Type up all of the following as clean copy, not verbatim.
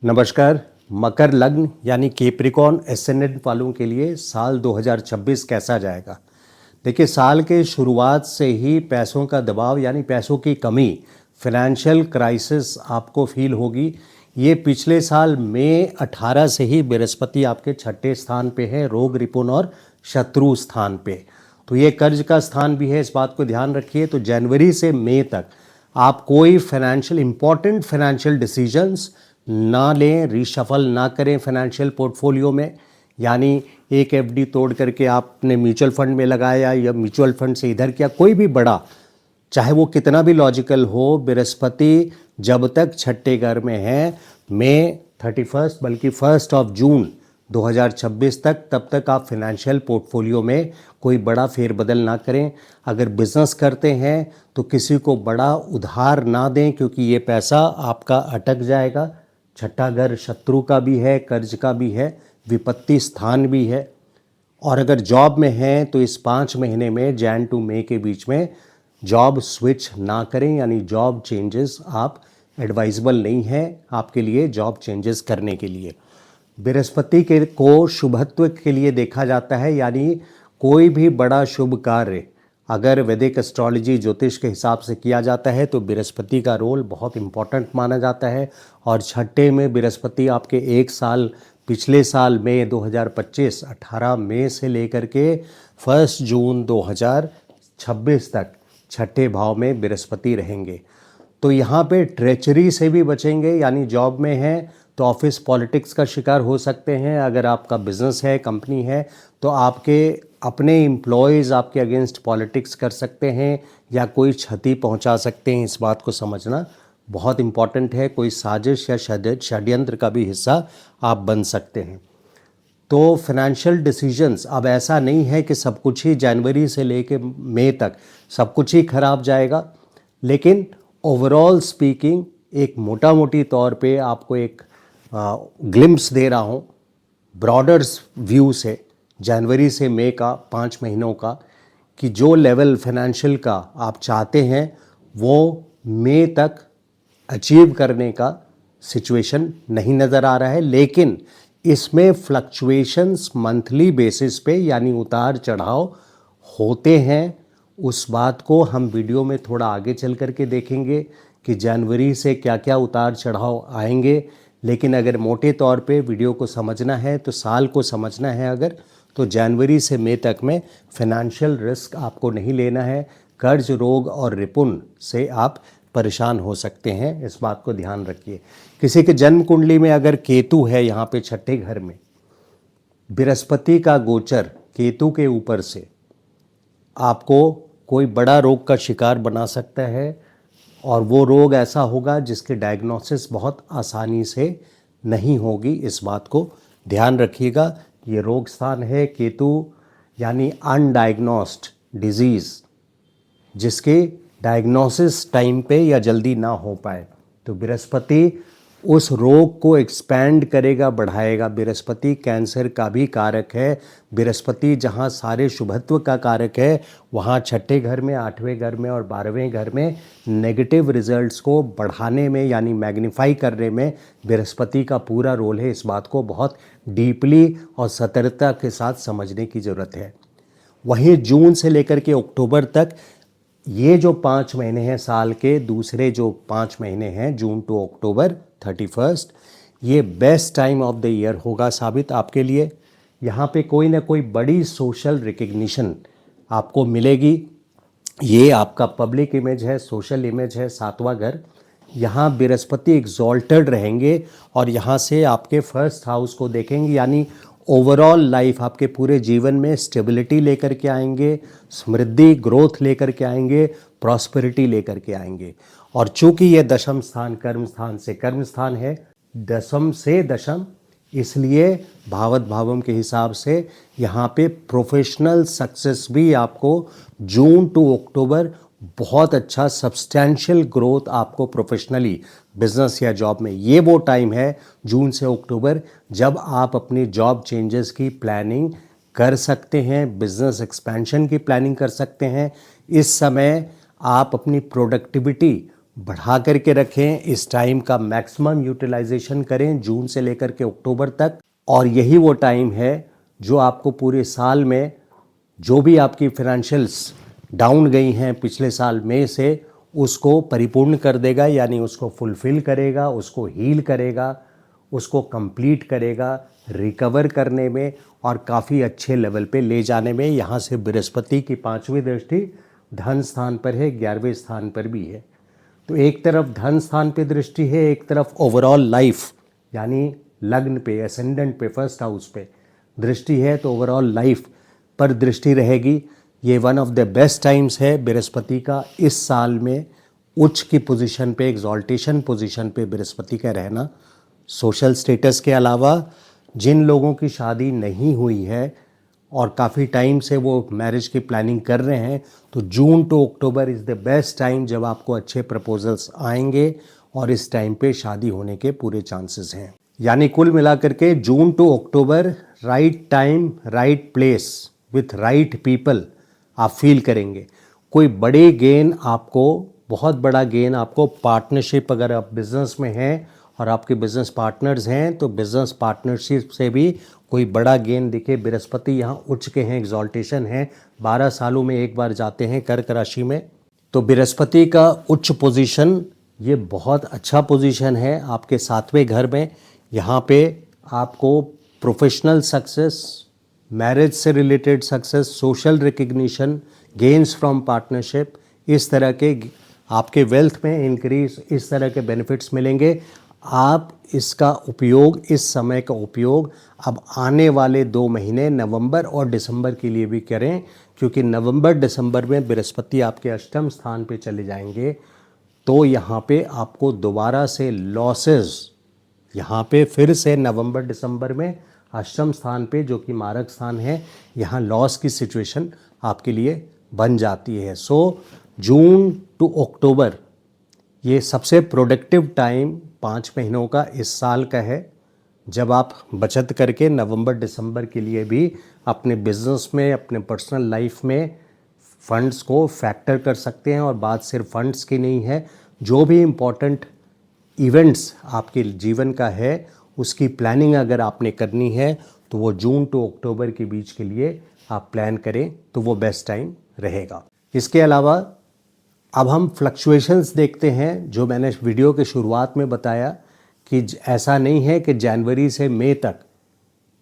नमस्कार। मकर लग्न यानी कैप्रिकॉर्न एसेंडेंट वालों के लिए साल 2026 कैसा जाएगा। देखिए, साल के शुरुआत से ही पैसों का दबाव यानी पैसों की कमी, फाइनेंशियल क्राइसिस आपको फील होगी। ये पिछले साल मई 18 से ही बृहस्पति आपके छठे स्थान पे है, रोग रिपुन और शत्रु स्थान पे। तो ये कर्ज का स्थान भी है, इस बात को ध्यान रखिए। तो जनवरी से मई तक आप कोई इंपॉर्टेंट फाइनेंशियल डिसीजंस ना लें, रीशफल ना करें फाइनेंशियल पोर्टफोलियो में। यानी एक एफडी तोड़ करके आपने म्यूचुअल फंड में लगाया या म्यूचुअल फंड से इधर किया, कोई भी बड़ा, चाहे वो कितना भी लॉजिकल हो, बृहस्पति जब तक छठे घर में है मई 31 बल्कि 1 जून 2026 तक, तब तक आप फाइनेंशियल पोर्टफोलियो में कोई बड़ा फेरबदल ना करें। अगर बिजनेस करते हैं तो किसी को बड़ा उधार ना दें, क्योंकि ये पैसा आपका अटक जाएगा। छठा घर शत्रु का भी है, कर्ज का भी है, विपत्ति स्थान भी है। और अगर जॉब में हैं तो इस 5 महीने में जैन टू मई के बीच में जॉब स्विच ना करें, यानी जॉब चेंजेस आप एडवाइजेबल नहीं है आपके लिए जॉब चेंजेस करने के लिए। बृहस्पति के को शुभत्व के लिए देखा जाता है, यानी कोई भी बड़ा शुभ कार्य अगर वैदिक एस्ट्रोलॉजी ज्योतिष के हिसाब से किया जाता है तो बृहस्पति का रोल बहुत इम्पॉर्टेंट माना जाता है। और छठे में बृहस्पति आपके एक साल, पिछले साल मई 2025 18 मई से लेकर के 1 जून 2026 तक छठे भाव में बृहस्पति रहेंगे। तो यहाँ पे ट्रेचरी से भी बचेंगे, यानी जॉब में हैं तो ऑफिस पॉलिटिक्स का शिकार हो सकते हैं। अगर आपका बिजनेस है, कंपनी है, तो आपके अपने एम्प्लॉयज़ आपके अगेंस्ट पॉलिटिक्स कर सकते हैं या कोई क्षति पहुंचा सकते हैं। इस बात को समझना बहुत इम्पॉर्टेंट है। कोई साजिश या षड्यंत्र का भी हिस्सा आप बन सकते हैं। तो फाइनेंशियल डिसीजंस, अब ऐसा नहीं है कि सब कुछ ही जनवरी से लेके मई तक सब कुछ ही खराब जाएगा, लेकिन ओवरऑल स्पीकिंग एक मोटा मोटी तौर पे आपको एक ग्लिम्स दे रहा हूँ ब्रॉडर व्यू से, जनवरी से मई का 5 महीनों का, कि जो लेवल फाइनेंशियल का आप चाहते हैं वो मई तक अचीव करने का सिचुएशन नहीं नज़र आ रहा है। लेकिन इसमें फ्लक्चुएशंस मंथली बेसिस पे यानी उतार चढ़ाव होते हैं। उस बात को हम वीडियो में थोड़ा आगे चल करके देखेंगे कि जनवरी से क्या क्या उतार चढ़ाव आएंगे। लेकिन अगर मोटे तौर पे वीडियो को समझना है तो साल को समझना है अगर, तो जनवरी से मई तक में फाइनेंशियल रिस्क आपको नहीं लेना है। कर्ज, रोग और रिपुन से आप परेशान हो सकते हैं, इस बात को ध्यान रखिए। किसी के जन्म कुंडली में अगर केतु है यहाँ पे छठे घर में, बृहस्पति का गोचर केतु के ऊपर से आपको कोई बड़ा रोग का शिकार बना सकता है। और वो रोग ऐसा होगा जिसके डायग्नोसिस बहुत आसानी से नहीं होगी, इस बात को ध्यान रखिएगा। ये रोग स्थान है केतु, यानी अनडायग्नोस्ड डिजीज़, जिसके डायग्नोसिस टाइम पे या जल्दी ना हो पाए। तो बृहस्पति उस रोग को एक्सपैंड करेगा, बढ़ाएगा। बृहस्पति कैंसर का भी कारक है। बृहस्पति जहाँ सारे शुभत्व का कारक है, वहाँ छठे घर में, 8वें घर में और 12वें घर में नेगेटिव रिजल्ट्स को बढ़ाने में यानी मैग्नीफाई करने में बृहस्पति का पूरा रोल है। इस बात को बहुत डीपली और सतर्कता के साथ समझने की ज़रूरत है। वहीं जून से लेकर के अक्टूबर तक ये जो 5 महीने हैं साल के, दूसरे जो 5 महीने हैं जून टू अक्टूबर 31, ये best time of the year होगा साबित आपके लिए। यहाँ पे कोई ना कोई बड़ी सोशल रिकग्निशन आपको मिलेगी। ये आपका पब्लिक इमेज है, सोशल इमेज है, 7वां घर। यहाँ बृहस्पति एग्जॉल्टेड रहेंगे और यहाँ से आपके फर्स्ट हाउस को देखेंगे, यानी ओवरऑल लाइफ आपके पूरे जीवन में स्टेबिलिटी लेकर के आएंगे, समृद्धि, ग्रोथ लेकर के आएंगे, प्रॉस्पेरिटी लेकर के आएंगे। और चूंकि ये दशम स्थान कर्म स्थान से कर्म स्थान है, दशम से दशम, इसलिए भावत भावम के हिसाब से यहाँ पे प्रोफेशनल सक्सेस भी आपको जून टू अक्टूबर बहुत अच्छा सब्सटैंशियल ग्रोथ आपको प्रोफेशनली बिजनेस या जॉब में, ये वो टाइम है जून से अक्टूबर जब आप अपनी जॉब चेंजेस की प्लानिंग कर सकते हैं, बिजनेस एक्सपेंशन की प्लानिंग कर सकते हैं। इस समय आप अपनी प्रोडक्टिविटी बढ़ा करके रखें, इस टाइम का मैक्सिमम यूटिलाइजेशन करें जून से लेकर के अक्टूबर तक। और यही वो टाइम है जो आपको पूरे साल में जो भी आपकी फाइनेंशियल्स डाउन गई हैं पिछले साल मई से, उसको परिपूर्ण कर देगा, यानी उसको फुलफ़िल करेगा, उसको हील करेगा, उसको कंप्लीट करेगा, रिकवर करने में और काफ़ी अच्छे लेवल पे ले जाने में। यहाँ से बृहस्पति की 5वीं दृष्टि धन स्थान पर है, 11वें स्थान पर भी है। तो एक तरफ धन स्थान पे दृष्टि है, एक तरफ ओवरऑल लाइफ यानी लग्न पे, एसेंडेंट पे, फर्स्ट हाउस पे दृष्टि है, तो ओवरऑल लाइफ पर दृष्टि रहेगी। ये one of the best times है बृहस्पति का इस साल में उच्च की पोजीशन पे, एक्सॉल्टेशन पोजीशन पे बृहस्पति का रहना। सोशल स्टेटस के अलावा जिन लोगों की शादी नहीं हुई है और काफ़ी टाइम से वो मैरिज की प्लानिंग कर रहे हैं, तो June to October is the best time जब आपको अच्छे प्रपोजल्स आएंगे और इस टाइम पे शादी होने के पूरे चांसेस हैं। यानी कुल मिलाकर के June to October right time, right place with right people आप फील करेंगे। कोई बड़े गेन आपको, बहुत बड़ा गेन आपको पार्टनरशिप, अगर आप बिज़नेस में हैं और आपके बिज़नेस पार्टनर्स हैं तो बिज़नेस पार्टनरशिप से भी कोई बड़ा गेन दिखे। बृहस्पति यहाँ उच्च के हैं, एग्जॉल्टेशन है, 12 सालों में एक बार जाते हैं कर्क राशि में। तो बृहस्पति का उच्च पोजीशन ये बहुत अच्छा पोजीशन है आपके 7वें घर में। यहाँ पे आपको प्रोफेशनल सक्सेस, मैरिज से related success, social recognition, gains from partnership, इस तरह के आपके वेल्थ में इंक्रीज, इस तरह के बेनिफिट्स मिलेंगे। आप इसका उपयोग, इस समय का उपयोग अब आने वाले 2 महीने नवंबर और दिसंबर के लिए भी करें, क्योंकि नवंबर दिसंबर में बृहस्पति आपके अष्टम स्थान पे चले जाएंगे। तो यहाँ पे आपको दोबारा से लॉसेस, यहाँ पे फिर से नवंबर दिसंबर में अष्टम स्थान पे जो कि मारक स्थान है, यहाँ लॉस की सिचुएशन आपके लिए बन जाती है। सो जून टू अक्टूबर ये सबसे प्रोडक्टिव टाइम 5 महीनों का इस साल का है, जब आप बचत करके नवंबर दिसंबर के लिए भी अपने बिजनेस में, अपने पर्सनल लाइफ में फंड्स को फैक्टर कर सकते हैं। और बात सिर्फ फंड्स की नहीं है, जो भी इम्पोर्टेंट इवेंट्स आपके जीवन का है उसकी प्लानिंग अगर आपने करनी है तो वो जून टू अक्टूबर के बीच के लिए आप प्लान करें तो वो बेस्ट टाइम रहेगा। इसके अलावा अब हम फ्लक्चुएशंस देखते हैं, जो मैंने वीडियो के शुरुआत में बताया कि ऐसा नहीं है कि जनवरी से मई तक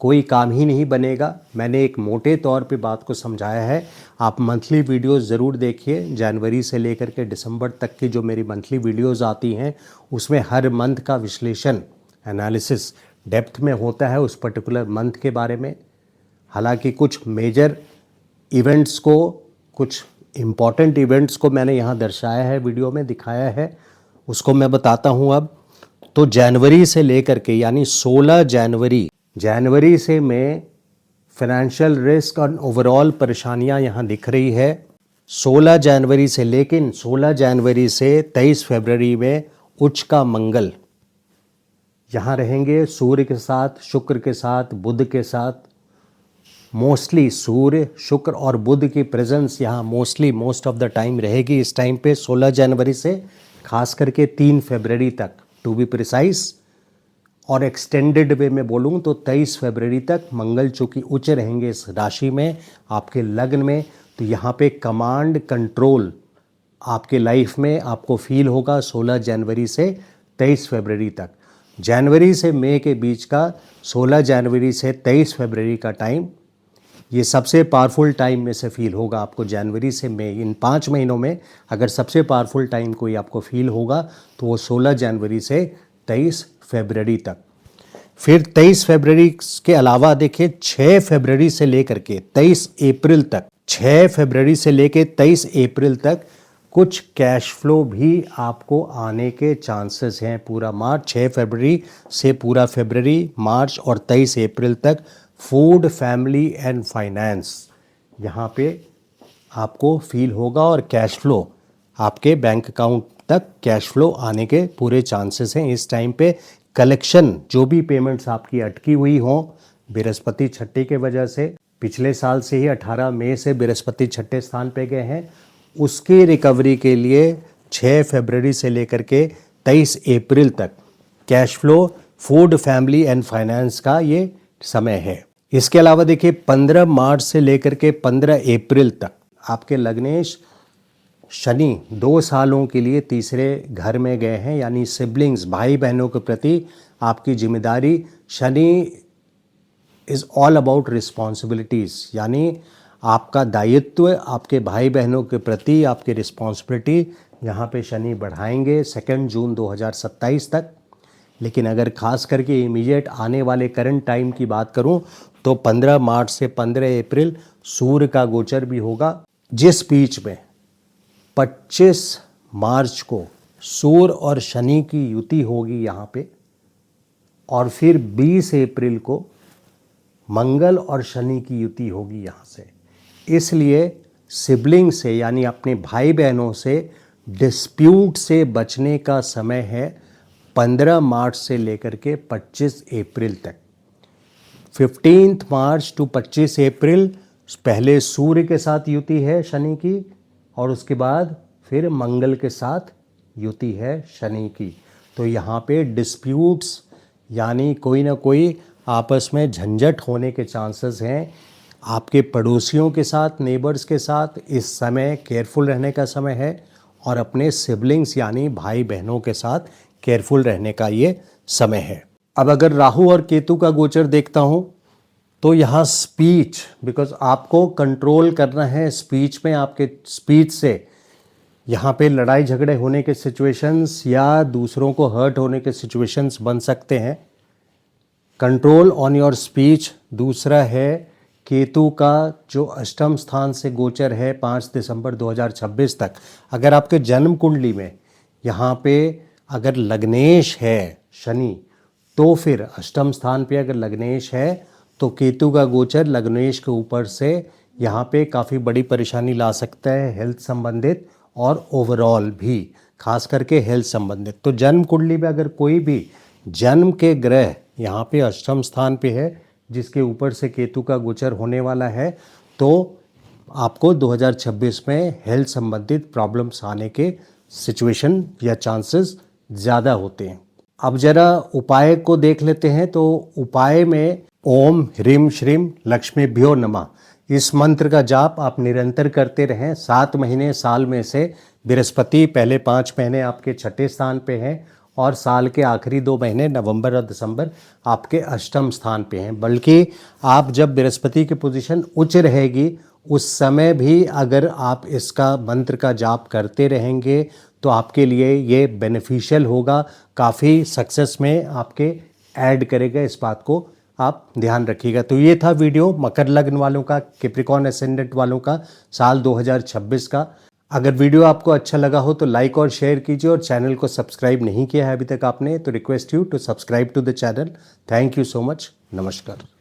कोई काम ही नहीं बनेगा। मैंने एक मोटे तौर पे बात को समझाया है। आप मंथली वीडियोस ज़रूर देखिए। जनवरी से लेकर के दिसंबर तक की जो मेरी मंथली वीडियोस आती हैं उसमें हर मंथ का विश्लेषण, एनालिसिस डेप्थ में होता है उस पर्टिकुलर मंथ के बारे में। हालांकि कुछ मेजर इवेंट्स को, कुछ इम्पॉर्टेंट इवेंट्स को मैंने यहाँ दर्शाया है, वीडियो में दिखाया है, उसको मैं बताता हूँ अब। तो जनवरी से लेकर के यानी 16 जनवरी से मैं फाइनेंशियल रिस्क और ओवरऑल परेशानियां यहाँ दिख रही है 16 जनवरी से। लेकिन 16 जनवरी से 23 फरवरी में उच्च का मंगल यहाँ रहेंगे, सूर्य के साथ, शुक्र के साथ, बुध के साथ। मोस्टली सूर्य, शुक्र और बुध की प्रेजेंस यहाँ मोस्ट ऑफ द टाइम रहेगी इस टाइम पे 16 जनवरी से, खास करके 3 फरवरी तक टू बी प्रिसाइज। और एक्सटेंडेड वे में बोलूँ तो 23 फरवरी तक मंगल चूँकि उच्च रहेंगे इस राशि में, आपके लग्न में, तो यहाँ पे कमांड कंट्रोल आपके लाइफ में आपको फील होगा 16 जनवरी से 23 फरवरी तक। जनवरी से मई के बीच का 16 जनवरी से 23 फरवरी का टाइम ये सबसे पावरफुल टाइम में से फील होगा आपको। जनवरी से मई, इन 5 महीनों में अगर सबसे पावरफुल टाइम कोई आपको फील होगा तो वो 16 जनवरी से 23 फरवरी तक। फिर 23 फरवरी के अलावा देखिए 6 फरवरी से लेकर के 23 अप्रैल तक, 6 फरवरी से लेकर 23 अप्रैल तक कुछ कैश फ्लो भी आपको आने के चांसेस हैं। पूरा मार्च, 6 फरवरी से पूरा फरवरी, मार्च और 23 अप्रैल तक फूड, फैमिली एंड फाइनेंस यहाँ पे आपको फील होगा। और कैश फ्लो आपके बैंक अकाउंट तक कैश फ्लो आने के पूरे चांसेस हैं इस टाइम पे। कलेक्शन, जो भी पेमेंट्स आपकी अटकी हुई हों बृहस्पति छठे के वजह से, पिछले साल से ही 18 मई से बृहस्पति छठे स्थान पे गए हैं, उसकी रिकवरी के लिए 6 फरवरी से लेकर के 23 अप्रैल तक cash flow, food, family and finance का ये समय है। इसके अलावा देखिए 15 मार्च से लेकर के 15 अप्रैल तक आपके लग्नेश शनि 2 सालों के लिए तीसरे घर में गए हैं, यानी सिबलिंग्स, भाई बहनों के प्रति आपकी जिम्मेदारी। Shani is all about responsibilities, यानी आपका दायित्व आपके भाई बहनों के प्रति, आपकी रिस्पॉन्सिबिलिटी यहाँ पे शनि बढ़ाएंगे 2 जून 2027 तक। लेकिन अगर खास करके इमीडिएट आने वाले करंट टाइम की बात करूं तो 15 मार्च से 15 अप्रैल सूर्य का गोचर भी होगा, जिस बीच में 25 मार्च को सूर्य और शनि की युति होगी यहाँ पे, और फिर 20 अप्रैल को मंगल और शनि की युति होगी यहाँ से। इसलिए सिबलिंग से, यानी अपने भाई बहनों से डिस्प्यूट से बचने का समय है 15 मार्च से लेकर के 25 अप्रैल तक। 15 मार्च टू 25 अप्रैल पहले सूर्य के साथ युति है शनि की, और उसके बाद फिर मंगल के साथ युति है शनि की। तो यहाँ पे डिस्प्यूट्स, यानी कोई ना कोई आपस में झंझट होने के चांसेस हैं। आपके पड़ोसियों के साथ, नेबर्स के साथ इस समय केयरफुल रहने का समय है, और अपने सिबलिंग्स यानी भाई बहनों के साथ केयरफुल रहने का ये समय है। अब अगर राहु और केतु का गोचर देखता हूँ तो यहाँ स्पीच, बिकॉज आपको कंट्रोल करना है स्पीच में, आपके स्पीच से यहाँ पे लड़ाई झगड़े होने के सिचुएशंस या दूसरों को हर्ट होने के सिचुएशंस बन सकते हैं। Control on your speech. दूसरा है केतु का जो अष्टम स्थान से गोचर है 5 दिसंबर 2026 तक। अगर आपके जन्म कुंडली में यहाँ पे अगर लग्नेश है शनि, तो फिर अष्टम स्थान पे अगर लग्नेश है तो केतु का गोचर लग्नेश के ऊपर से यहाँ पे काफ़ी बड़ी परेशानी ला सकता है, हेल्थ संबंधित और ओवरऑल भी, खास करके हेल्थ संबंधित। तो जन्म कुंडली में अगर कोई भी जन्म के ग्रह यहाँ पे अष्टम स्थान पे है जिसके ऊपर से केतु का गोचर होने वाला है, तो आपको 2026 में हेल्थ संबंधित प्रॉब्लम्स आने के सिचुएशन या चांसेस ज़्यादा होते हैं। अब जरा उपाय को देख लेते हैं। तो उपाय में ओम ह्रीम श्रीम लक्ष्मीभ्यो नमः, इस मंत्र का जाप आप निरंतर करते रहें। 7 महीने साल में से बृहस्पति पहले 5 महीने आपके छठे स्थान पे हैं, और साल के आखिरी 2 महीने नवंबर और दिसंबर आपके अष्टम स्थान पे हैं। बल्कि आप जब बृहस्पति की पोजीशन उच्च रहेगी उस समय भी अगर आप इसका मंत्र का जाप करते रहेंगे तो आपके लिए ये बेनिफिशियल होगा, काफ़ी सक्सेस में आपके ऐड करेगा। इस बात को आप ध्यान रखिएगा। तो ये था वीडियो मकर लग्न वालों का, कैप्रिकॉर्न एसेंडेंट वालों का साल 2026 का। अगर वीडियो आपको अच्छा लगा हो तो लाइक और शेयर कीजिए, और चैनल को सब्सक्राइब नहीं किया है अभी तक आपने तो request you to subscribe to the channel. Thank you so much. नमस्कार।